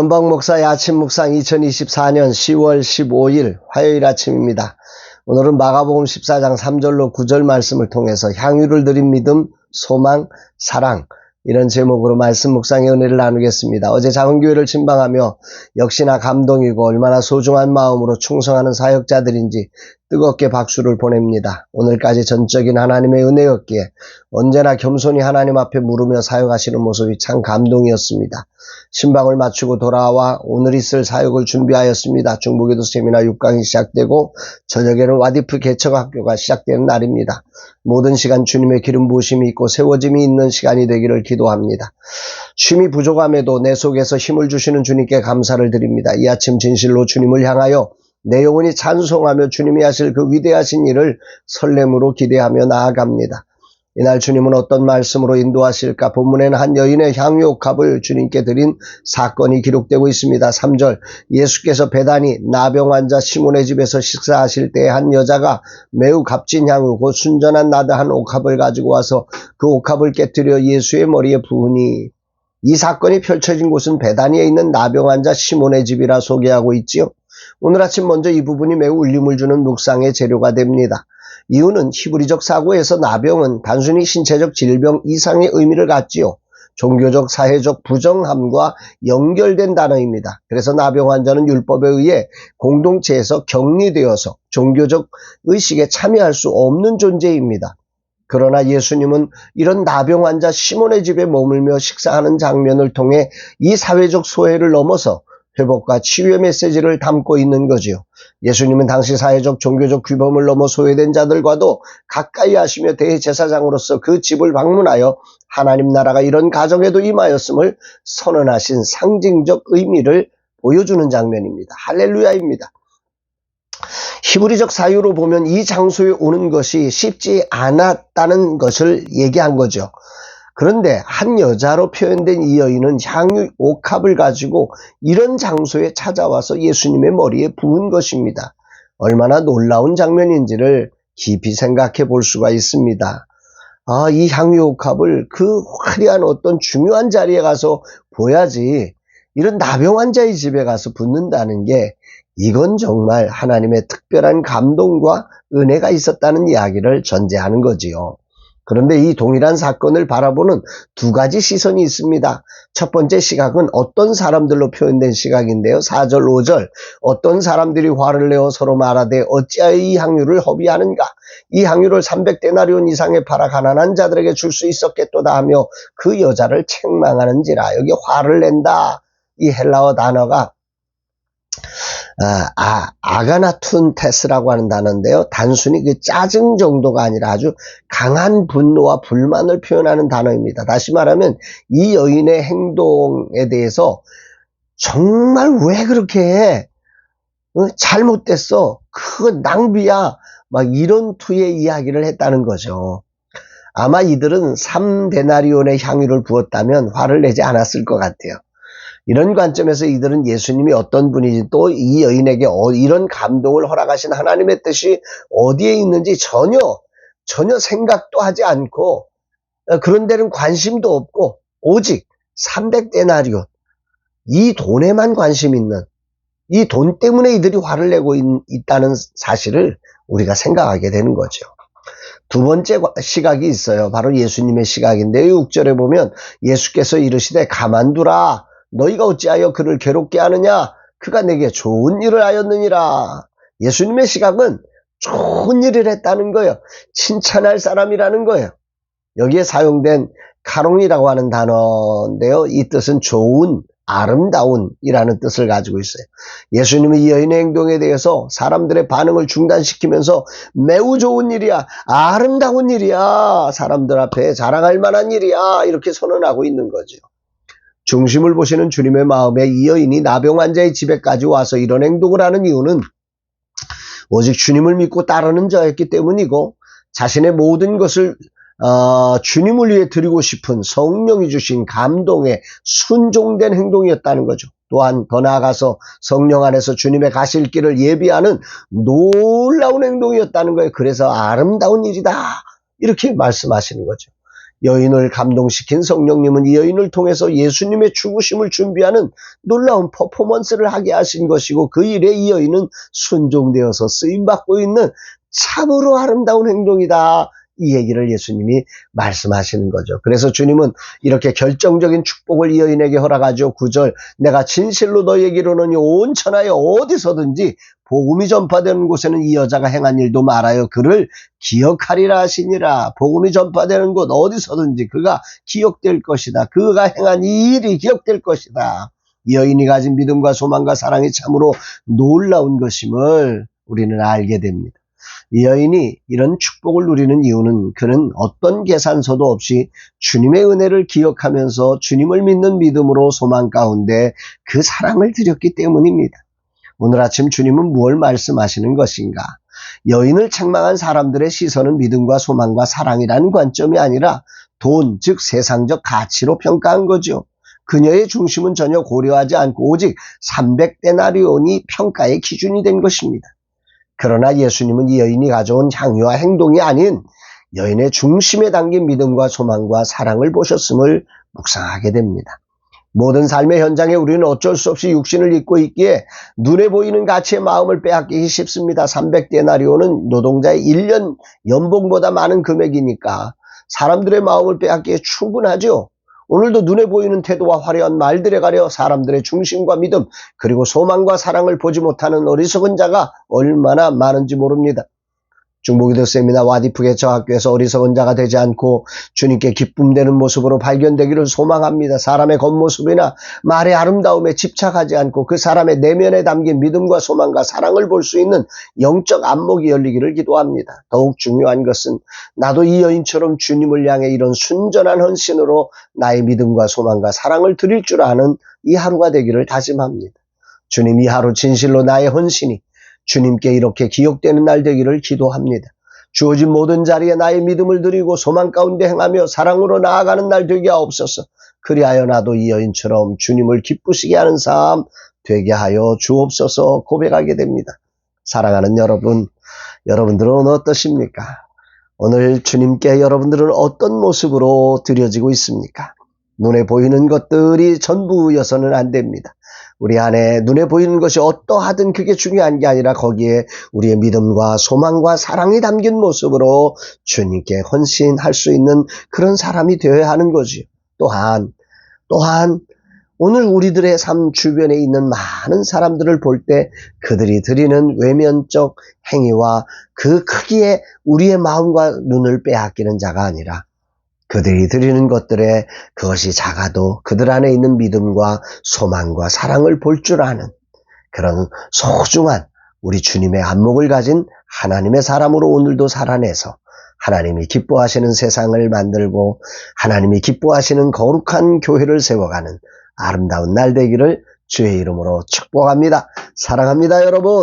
전방 목사의 아침 묵상 2024년 10월 15일 화요일 아침입니다. 오늘은 마가복음 14장 3절로 9절 말씀을 통해서 향유를 드린 믿음, 소망, 사랑 이런 제목으로 말씀 묵상의 은혜를 나누겠습니다. 어제 작은교회를 침방하며 역시나 감동이고 얼마나 소중한 마음으로 충성하는 사역자들인지 뜨겁게 박수를 보냅니다. 오늘까지 전적인 하나님의 은혜였기에 언제나 겸손히 하나님 앞에 물으며 사역하시는 모습이 참 감동이었습니다. 신방을 마치고 돌아와 오늘 있을 사역을 준비하였습니다. 중부기도 세미나 6강이 시작되고 저녁에는 와디프 개척학교가 시작되는 날입니다. 모든 시간 주님의 기름 부으심이 있고 세워짐이 있는 시간이 되기를 기도합니다. 쉼이 부족함에도 내 속에서 힘을 주시는 주님께 감사를 드립니다. 이 아침 진실로 주님을 향하여 내 영혼이 찬송하며 주님이 하실 그 위대하신 일을 설렘으로 기대하며 나아갑니다. 이날 주님은 어떤 말씀으로 인도하실까? 본문에는 한 여인의 향유옥합을 주님께 드린 사건이 기록되고 있습니다. 3절 예수께서 베다니 나병 환자 시몬의 집에서 식사하실 때 한 여자가 매우 값진 향유 곧 순전한 나드한 옥합을 가지고 와서 그 옥합을 깨뜨려 예수의 머리에 부으니, 이 사건이 펼쳐진 곳은 베다니에 있는 나병 환자 시몬의 집이라 소개하고 있지요. 오늘 아침 먼저 이 부분이 매우 울림을 주는 묵상의 재료가 됩니다. 이유는 히브리적 사고에서 나병은 단순히 신체적 질병 이상의 의미를 갖지요. 종교적, 사회적 부정함과 연결된 단어입니다. 그래서 나병 환자는 율법에 의해 공동체에서 격리되어서 종교적 의식에 참여할 수 없는 존재입니다. 그러나 예수님은 이런 나병 환자 시몬의 집에 머물며 식사하는 장면을 통해 이 사회적 소외를 넘어서 회복과 치유의 메시지를 담고 있는 거지요. 예수님은 당시 사회적 종교적 규범을 넘어 소외된 자들과도 가까이 하시며 대제사장으로서 그 집을 방문하여 하나님 나라가 이런 가정에도 임하였음을 선언하신 상징적 의미를 보여주는 장면입니다. 할렐루야입니다. 히브리적 사유로 보면 이 장소에 오는 것이 쉽지 않았다는 것을 얘기한 거죠. 그런데 한 여자로 표현된 이 여인은 향유 옥합을 가지고 이런 장소에 찾아와서 예수님의 머리에 부은 것입니다. 얼마나 놀라운 장면인지를 깊이 생각해 볼 수가 있습니다. 이 향유 옥합을 그 화려한 어떤 중요한 자리에 가서 보야지 이런 나병 환자의 집에 가서 붓는다는 게, 이건 정말 하나님의 특별한 감동과 은혜가 있었다는 이야기를 전제하는 거지요. 그런데 이 동일한 사건을 바라보는 두 가지 시선이 있습니다. 첫 번째 시각은 어떤 사람들로 표현된 시각인데요. 4절, 5절 어떤 사람들이 화를 내어 서로 말하되 어찌하여 이 향유를 허비하는가? 이 향유를 300데나리온 이상에 팔아 가난한 자들에게 줄 수 있었겠도다 하며 그 여자를 책망하는지라. 여기 화를 낸다, 이 헬라어 단어가 아가나툰테스라고 하는 단어인데요. 단순히 그 짜증 정도가 아니라 아주 강한 분노와 불만을 표현하는 단어입니다. 다시 말하면 이 여인의 행동에 대해서 정말 왜 그렇게 해? 잘못됐어. 그거 낭비야. 막 이런 투의 이야기를 했다는 거죠. 아마 이들은 3데나리온의 향유를 부었다면 화를 내지 않았을 것 같아요. 이런 관점에서 이들은 예수님이 어떤 분인지, 또 이 여인에게 이런 감동을 허락하신 하나님의 뜻이 어디에 있는지 전혀 생각도 하지 않고, 그런 데는 관심도 없고 오직 300데나리온, 이 돈에만 관심 있는, 이 돈 때문에 이들이 화를 내고 있다는 사실을 우리가 생각하게 되는 거죠. 두 번째 시각이 있어요. 바로 예수님의 시각인데요. 6절에 보면 예수께서 이르시되 가만두라, 너희가 어찌하여 그를 괴롭게 하느냐? 그가 내게 좋은 일을 하였느니라. 예수님의 시각은 좋은 일을 했다는 거예요. 칭찬할 사람이라는 거예요. 여기에 사용된 카롱이라고 하는 단어인데요. 이 뜻은 좋은, 아름다운 이라는 뜻을 가지고 있어요. 예수님은 이 여인의 행동에 대해서 사람들의 반응을 중단시키면서 매우 좋은 일이야, 아름다운 일이야, 사람들 앞에 자랑할 만한 일이야, 이렇게 선언하고 있는 거죠. 중심을 보시는 주님의 마음에 이 여인이 나병 환자의 집에까지 와서 이런 행동을 하는 이유는 오직 주님을 믿고 따르는 자였기 때문이고, 자신의 모든 것을 주님을 위해 드리고 싶은 성령이 주신 감동에 순종된 행동이었다는 거죠. 또한 더 나아가서 성령 안에서 주님의 가실 길을 예비하는 놀라운 행동이었다는 거예요. 그래서 아름다운 일이다, 이렇게 말씀하시는 거죠. 여인을 감동시킨 성령님은 이 여인을 통해서 예수님의 죽으심을 준비하는 놀라운 퍼포먼스를 하게 하신 것이고, 그 일에 이 여인은 순종되어서 쓰임받고 있는 참으로 아름다운 행동이다. 이 얘기를 예수님이 말씀하시는 거죠. 그래서 주님은 이렇게 결정적인 축복을 이 여인에게 허락하죠. 9절, 내가 진실로 너희에게 이르노니 온 천하에 어디서든지 복음이 전파되는 곳에는 이 여자가 행한 일도 말하여 그를 기억하리라 하시니라. 복음이 전파되는 곳 어디서든지 그가 기억될 것이다. 그가 행한 이 일이 기억될 것이다. 이 여인이 가진 믿음과 소망과 사랑이 참으로 놀라운 것임을 우리는 알게 됩니다. 이 여인이 이런 축복을 누리는 이유는 그는 어떤 계산서도 없이 주님의 은혜를 기억하면서 주님을 믿는 믿음으로 소망 가운데 그 사랑을 드렸기 때문입니다. 오늘 아침 주님은 무엇을 말씀하시는 것인가? 여인을 책망한 사람들의 시선은 믿음과 소망과 사랑이라는 관점이 아니라 돈, 즉 세상적 가치로 평가한 거죠. 그녀의 중심은 전혀 고려하지 않고 오직 300데나리온이 평가의 기준이 된 것입니다. 그러나 예수님은 이 여인이 가져온 향유와 행동이 아닌 여인의 중심에 담긴 믿음과 소망과 사랑을 보셨음을 묵상하게 됩니다. 모든 삶의 현장에 우리는 어쩔 수 없이 육신을 입고 있기에 눈에 보이는 가치의 마음을 빼앗기기 쉽습니다. 300데나리온은 노동자의 1년 연봉보다 많은 금액이니까 사람들의 마음을 빼앗기에 충분하죠. 오늘도 눈에 보이는 태도와 화려한 말들에 가려 사람들의 중심과 믿음 그리고 소망과 사랑을 보지 못하는 어리석은 자가 얼마나 많은지 모릅니다. 중보기도 세미나 와디프 개척학교에서 어리석은 자가 되지 않고 주님께 기쁨되는 모습으로 발견되기를 소망합니다. 사람의 겉모습이나 말의 아름다움에 집착하지 않고 그 사람의 내면에 담긴 믿음과 소망과 사랑을 볼 수 있는 영적 안목이 열리기를 기도합니다. 더욱 중요한 것은 나도 이 여인처럼 주님을 향해 이런 순전한 헌신으로 나의 믿음과 소망과 사랑을 드릴 줄 아는 이 하루가 되기를 다짐합니다. 주님, 이 하루 진실로 나의 헌신이 주님께 이렇게 기억되는 날 되기를 기도합니다. 주어진 모든 자리에 나의 믿음을 드리고 소망 가운데 행하며 사랑으로 나아가는 날 되게 하옵소서. 그리하여 나도 이 여인처럼 주님을 기쁘시게 하는 삶 되게 하여 주옵소서 고백하게 됩니다. 사랑하는 여러분, 여러분들은 어떠십니까? 오늘 주님께 여러분들은 어떤 모습으로 드려지고 있습니까? 눈에 보이는 것들이 전부여서는 안 됩니다. 우리 안에 눈에 보이는 것이 어떠하든 그게 중요한 게 아니라 거기에 우리의 믿음과 소망과 사랑이 담긴 모습으로 주님께 헌신할 수 있는 그런 사람이 되어야 하는 거지요. 또한 오늘 우리들의 삶 주변에 있는 많은 사람들을 볼 때 그들이 드리는 외면적 행위와 그 크기에 우리의 마음과 눈을 빼앗기는 자가 아니라 그들이 드리는 것들에 그것이 작아도 그들 안에 있는 믿음과 소망과 사랑을 볼 줄 아는 그런 소중한 우리 주님의 안목을 가진 하나님의 사람으로 오늘도 살아내서 하나님이 기뻐하시는 세상을 만들고 하나님이 기뻐하시는 거룩한 교회를 세워가는 아름다운 날 되기를 주의 이름으로 축복합니다. 사랑합니다, 여러분.